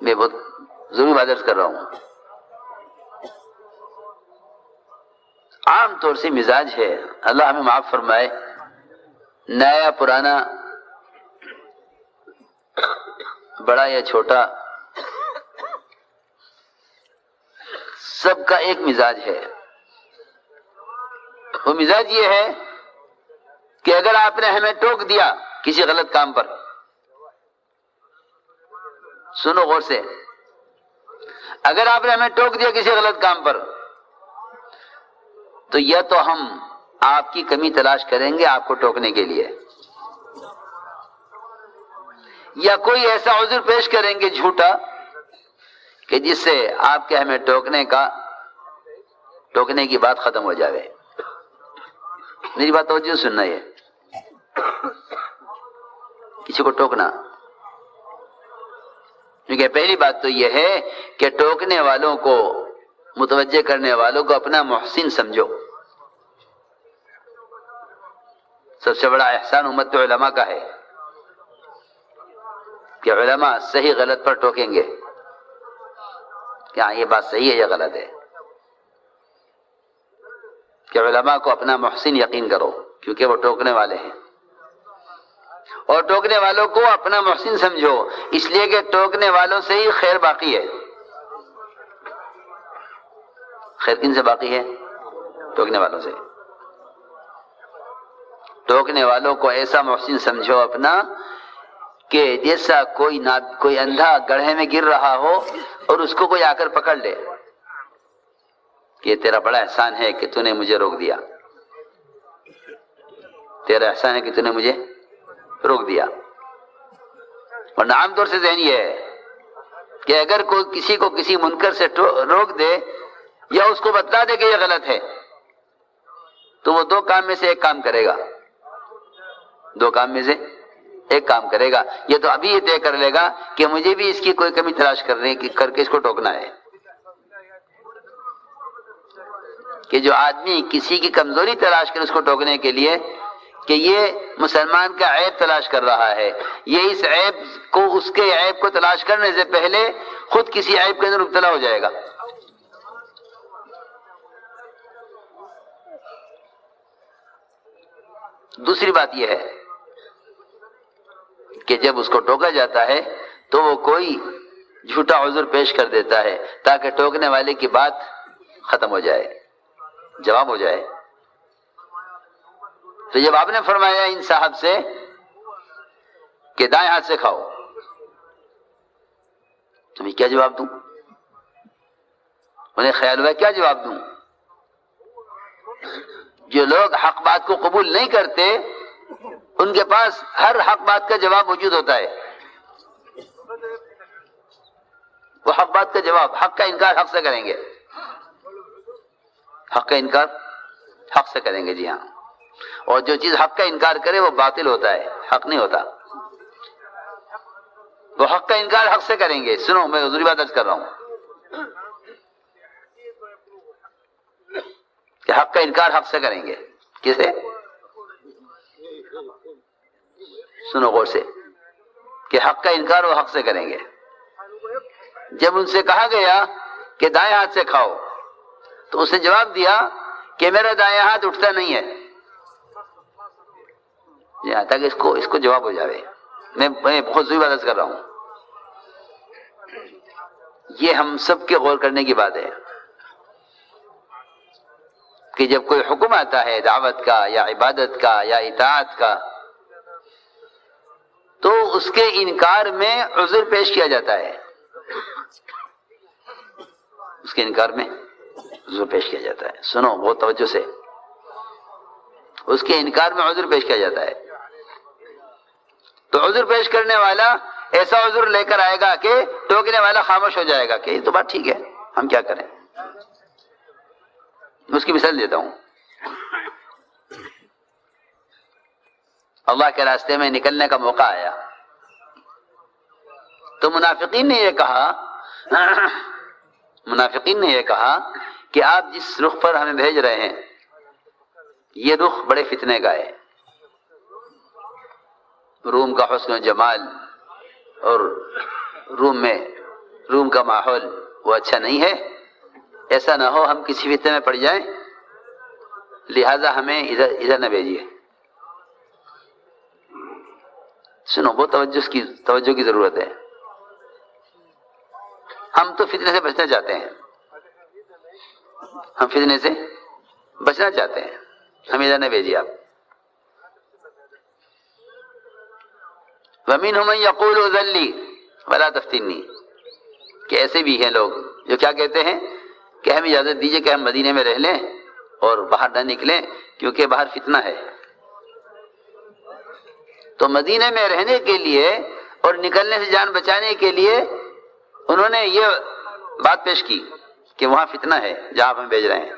میں بہت ضروری بات عرض کر رہا ہوں. عام طور سے مزاج ہے، اللہ ہمیں معاف فرمائے، نیا پرانا، بڑا یا چھوٹا، سب کا ایک مزاج ہے. وہ مزاج یہ ہے کہ اگر آپ نے ہمیں ٹوک دیا کسی غلط کام پر، سنو غور سے، اگر آپ نے ہمیں ٹوک دیا کسی غلط کام پر، تو یا تو ہم آپ کی کمی تلاش کریں گے آپ کو ٹوکنے کے لیے، یا کوئی ایسا عذر پیش کریں گے جھوٹا کہ جس سے آپ کے ہمیں ٹوکنے کی بات ختم ہو جائے. میری بات توجہ سننا ہے، کسی کو ٹوکنا، کیونکہ پہلی بات تو یہ ہے کہ ٹوکنے والوں کو، متوجہ کرنے والوں کو اپنا محسن سمجھو. سب سے بڑا احسان امت علماء کا ہے کہ علماء صحیح غلط پر ٹوکیں گے کہ ہاں یہ بات صحیح ہے یا غلط ہے. کہ علماء کو اپنا محسن یقین کرو کیونکہ وہ ٹوکنے والے ہیں، اور ٹوکنے والوں کو اپنا محسن سمجھو اس لیے کہ ٹوکنے والوں سے ہی خیر باقی ہے. خیر کن سے باقی ہے؟ ٹوکنے والوں سے. ٹوکنے والوں کو ایسا محسن سمجھو اپنا کہ جیسا کوئی اندھا گڑھے میں گر رہا ہو اور اس کو کوئی آ کر پکڑ لے کہ یہ تیرا بڑا احسان ہے کہ تو نے مجھے روک دیا، تیرا احسان ہے کہ تو نے مجھے روک دیا. ورنہ عام طور سے ذہن یہ ہے کہ اگر کوئی کسی کو کسی منکر سے روک دے یا اس کو بتلا دے کہ یہ غلط ہے تو وہ دو کام میں سے ایک کام کرے گا، دو کام میں سے ایک کام کرے گا. یہ تو ابھی یہ طے کر لے گا کہ مجھے بھی اس کی کوئی کمی تلاش کر کے اس کو ٹوکنا ہے. کہ جو آدمی کسی کی کمزوری تلاش کر اس کو ٹوکنے کے لیے کہ یہ مسلمان کا عیب تلاش کر رہا ہے، یہ اس عیب کو، اس کے عیب کو تلاش کرنے سے پہلے خود کسی عیب کے اندر مبتلا ہو جائے گا. دوسری بات یہ ہے کہ جب اس کو ٹوکا جاتا ہے تو وہ کوئی جھوٹا عذر پیش کر دیتا ہے تاکہ ٹوکنے والے کی بات ختم ہو جائے، جواب ہو جائے. تو جب آپ نے فرمایا ان صاحب سے کہ دائیں ہاتھ سے کھاؤ، تو میں کیا جواب دوں؟ انہیں خیال ہوا کیا جواب دوں؟ جو لوگ حق بات کو قبول نہیں کرتے ان کے پاس ہر حق بات کا جواب موجود ہوتا ہے. وہ حق بات کا جواب، حق کا انکار حق سے کریں گے، حق کا انکار حق سے کریں گے. جی ہاں، اور جو چیز حق کا انکار کرے وہ باطل ہوتا ہے، حق نہیں ہوتا. وہ حق کا انکار حق سے کریں گے. سنو میں حضوری بات عرض کر رہا ہوں کہ حق کا انکار حق سے کریں گے. کیسے؟ سنو غور سے کہ حق کا انکار وہ حق سے کریں گے. جب ان سے کہا گیا کہ دائیں ہاتھ سے کھاؤ تو اس نے جواب دیا کہ میرا دائیں ہاتھ اٹھتا نہیں ہے. جی ہاں، تاکہ اس کو جواب ہو جائے. میں بہت ضروری بات کر رہا ہوں. یہ ہم سب کے غور کرنے کی بات ہے کہ جب کوئی حکم آتا ہے دعوت کا یا عبادت کا یا اطاعت کا تو اس کے انکار میں عذر پیش کیا جاتا ہے. اس کے انکار میں عذر پیش کیا جاتا ہے. سنو بہت توجہ سے، اس کے انکار میں عذر پیش کیا جاتا ہے. تو عذر پیش کرنے والا ایسا عذر لے کر آئے گا کہ ٹوکنے والا خاموش ہو جائے گا کہ یہ تو بات ٹھیک ہے، ہم کیا کریں. اس کی مثال دیتا ہوں. اللہ کے راستے میں نکلنے کا موقع آیا تو منافقین نے یہ کہا کہ آپ جس رخ پر ہمیں بھیج رہے ہیں یہ رخ بڑے فتنے کا ہے. روم کا حسن و جمال اور روم میں روم کا ماحول وہ اچھا نہیں ہے، ایسا نہ ہو ہم کسی فتنے میں پڑ جائیں، لہذا ہمیں ادھر نہ بھیجیے۔ سنو، بہت توجہ کی ضرورت ہے۔ ہم تو فتنے سے بچنا چاہتے ہیں، ہم فتنے سے بچنا چاہتے ہیں، ہم ادھر نہ بھیجیے آپ۔ وَمِنْهُمْ مَنْ يَقُولُ ائْذَن لِّي وَلَا تَفْتِنِّي، کہ ایسے بھی ہیں لوگ جو کیا کہتے ہیں کہ ہمیں اجازت دیجیے کہ ہم مدینے میں رہ لیں اور باہر نہ نکلیں کیونکہ باہر فتنہ ہے۔ تو مدینے میں رہنے کے لیے اور نکلنے سے جان بچانے کے لیے انہوں نے یہ بات پیش کی کہ وہاں فتنہ ہے جہاں آپ ہمیں بھیج رہے ہیں،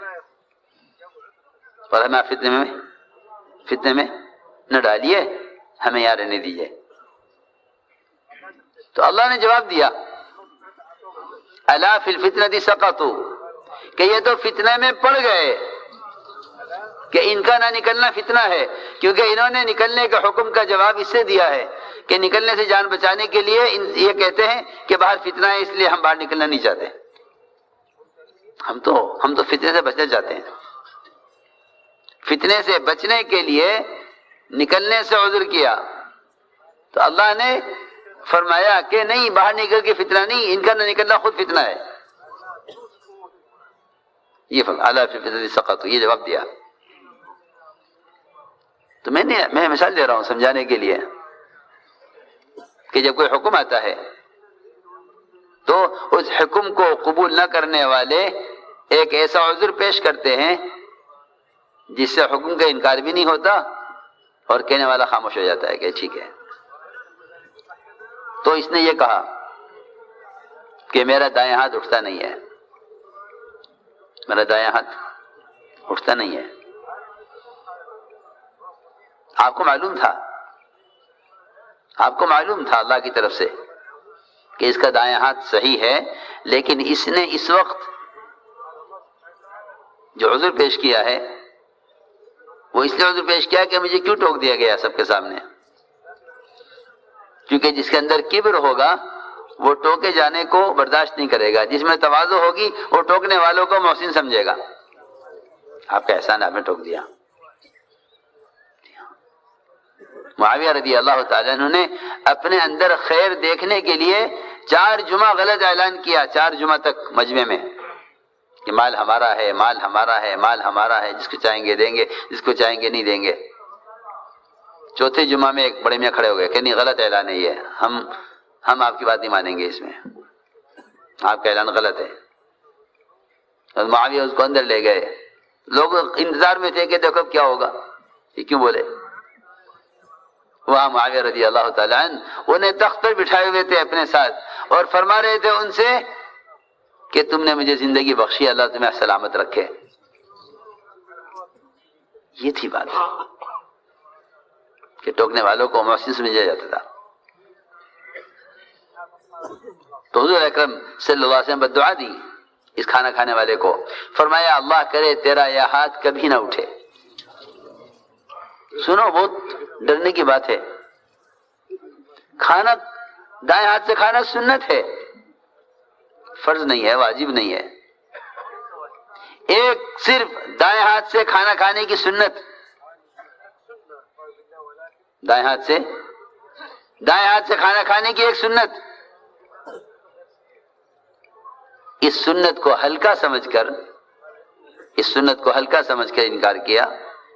اور ہمیں آپ فتنے میں نہ ڈالیے، ہمیں یہاں رہنے دیجیے۔ تو اللہ نے جواب دیا الا فی الفتنۃ سقطوا، کہ یہ تو فتنہ میں پڑ گئے، کہ ان کا نہ نکلنا فتنہ ہے، کیونکہ انہوں نے نکلنے کے حکم کا جواب اس سے دیا ہے کہ نکلنے سے جان بچانے کے لیے یہ کہتے ہیں کہ باہر فتنہ ہے، اس لیے ہم باہر نکلنا نہیں چاہتے۔ ہم تو فتنے سے بچنا چاہتے ہیں، فتنے سے بچنے کے لیے نکلنے سے عذر کیا، تو اللہ نے فرمایا کہ نہیں، باہر نکل کے فتنہ نہیں، ان کا نہ نکلنا خود فتنہ ہے۔ یہ الا فی الفتنۃ سقطوا، یہ جواب دیا۔ تو میں مثال دے رہا ہوں سمجھانے کے لیے کہ جب کوئی حکم آتا ہے تو اس حکم کو قبول نہ کرنے والے ایک ایسا عذر پیش کرتے ہیں جس سے حکم کا انکار بھی نہیں ہوتا اور کہنے والا خاموش ہو جاتا ہے کہ ٹھیک ہے۔ تو اس نے یہ کہا کہ میرا دائیں ہاتھ اٹھتا نہیں ہے، میرا دائیں ہاتھ اٹھتا نہیں ہے۔ آپ کو معلوم تھا اللہ کی طرف سے کہ اس کا دائیں ہاتھ صحیح ہے، لیکن اس نے اس وقت جو عذر پیش کیا ہے وہ اس لیے عذر پیش کیا کہ مجھے کیوں ٹوک دیا گیا سب کے سامنے، کیونکہ جس کے اندر کبر ہوگا وہ ٹوکے جانے کو برداشت نہیں کرے گا، جس میں تواضع ہوگی وہ ٹوکنے والوں کو محسن سمجھے گا۔ آپ کا احسان آپ نے ٹوک دیا۔ معاویہ رضی اللہ تعالیٰ عنہ نے اپنے اندر خیر دیکھنے کے لیے 4 جمعہ غلط اعلان کیا، 4 جمعہ تک مجمع میں، کہ مال ہمارا ہے، مال ہمارا ہے، مال ہمارا ہے، جس کو چاہیں گے دیں گے، جس کو چاہیں گے نہیں دیں گے۔ چوتھے جمعہ میں ایک بڑے میاں کھڑے ہو گئے کہ نہیں، غلط اعلان ہے یہ، ہم آپ کی بات نہیں مانیں گے، اس میں آپ کا اعلان غلط ہے۔ اور معاویہ اس کو اندر لے گئے، لوگ انتظار میں تھے کہ دیکھو کیا ہوگا، یہ کیوں بولے۔ وہاں معاویہ رضی اللہ تعالیٰ عنہ انہیں تخت پر بٹھائے ہوئے تھے اپنے ساتھ اور فرما رہے تھے ان سے کہ تم نے مجھے زندگی بخشی، اللہ تمہیں سلامت رکھے۔ یہ تھی بات کہ ٹوکنے والوں کو محسن سمجھا جاتا تھا۔ تو حضور اکرم صلی اللہ علیہ وسلم بدعا دی اس کھانا کھانے والے کو، فرمایا اللہ کرے تیرا یہ ہاتھ کبھی نہ اٹھے۔ سنو، بہت ڈرنے کی بات ہے۔ کھانا دائیں ہاتھ سے کھانا سنت ہے، فرض نہیں ہے، واجب نہیں ہے۔ ایک صرف دائیں ہاتھ سے کھانا کھانے کی سنت، دائیں ہاتھ سے کھانا کھانے کی ایک سنت، اس سنت کو ہلکا سمجھ کر انکار کیا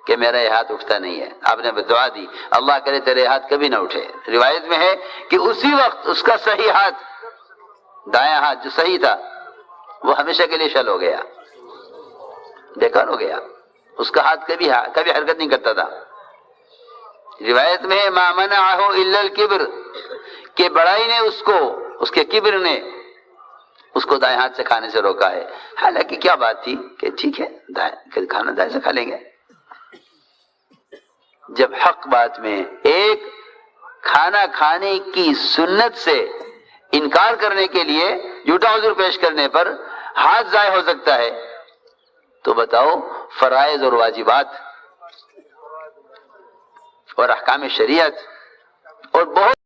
کہ میرا یہ ہاتھ اٹھتا نہیں ہے۔ آپ نے بدعا دی اللہ کرے تیرے ہاتھ کبھی نہ اٹھے۔ روایت میں ہے کہ اسی وقت اس کا صحیح ہاتھ، دائیں ہاتھ جو صحیح تھا، وہ ہمیشہ کے لیے شل ہو گیا، بیکار ہو گیا، اس کا ہاتھ کبھی حرکت نہیں کرتا تھا۔ روایت میں ہے ما منعہ الا الکبر، کہ بڑائی نے اس کے کبر نے اس کو دائیں ہاتھ سے کھانے سے روکا ہے۔ حالانکہ کیا بات تھی کہ ٹھیک ہے کھانا دائیں سے کھا لیں گے۔ جب حق بات میں ایک کھانا کھانے کی سنت سے انکار کرنے کے لیے جھوٹا عذر پیش کرنے پر ہاتھ ضائع ہو سکتا ہے، تو بتاؤ فرائض اور واجبات اور احکام شریعت اور بہت